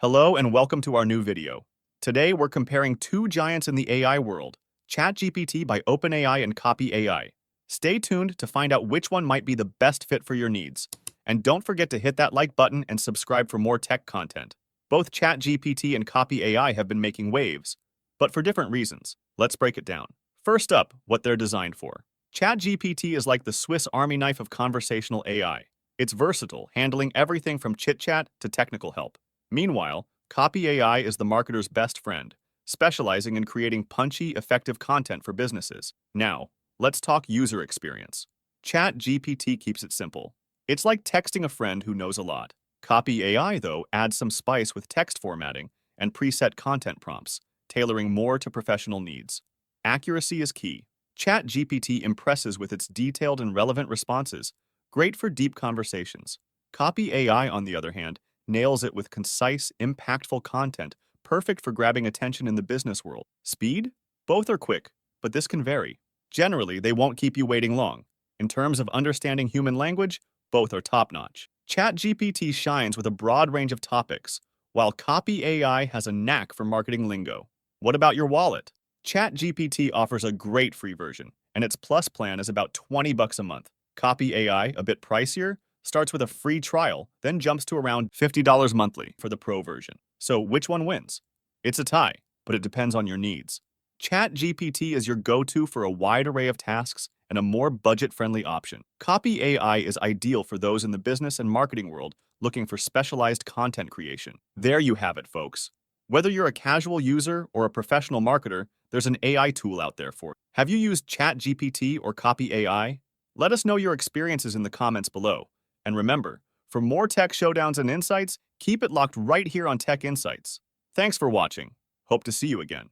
Hello and welcome to our new video. Today we're comparing two giants in the AI world, ChatGPT by OpenAI and copy.ai. Stay tuned to find out which one might be the best fit for your needs. And don't forget to hit that like button and subscribe for more tech content. Both ChatGPT and copy.ai have been making waves, but for different reasons. Let's break it down. First up, what they're designed for. ChatGPT is like the Swiss Army knife of conversational AI. It's versatile, handling everything from chit-chat to technical help. Meanwhile, Copy AI is the marketer's best friend, specializing in creating punchy, effective content for businesses. Now, let's talk user experience. ChatGPT keeps it simple. It's like texting a friend who knows a lot. Copy AI, though, adds some spice with text formatting and preset content prompts, tailoring more to professional needs. Accuracy is key. ChatGPT impresses with its detailed and relevant responses, great for deep conversations. Copy AI, on the other hand, nails it with concise, impactful content, perfect for grabbing attention in the business world. Speed? Both are quick, but this can vary. Generally, they won't keep you waiting long. In terms of understanding human language, both are top-notch. ChatGPT shines with a broad range of topics, while Copy AI has a knack for marketing lingo. What about your wallet? ChatGPT offers a great free version, and its Plus plan is about $20 a month. Copy AI, a bit pricier, starts with a free trial, then jumps to around $50 monthly for the Pro version. So which one wins? It's a tie, but it depends on your needs. ChatGPT is your go-to for a wide array of tasks and a more budget-friendly option. Copy AI is ideal for those in the business and marketing world looking for specialized content creation. There you have it, folks. Whether you're a casual user or a professional marketer, there's an AI tool out there for you. Have you used ChatGPT or Copy AI? Let us know your experiences in the comments below. And remember, for more tech showdowns and insights, keep it locked right here on Tech Insights. Thanks for watching. Hope to see you again.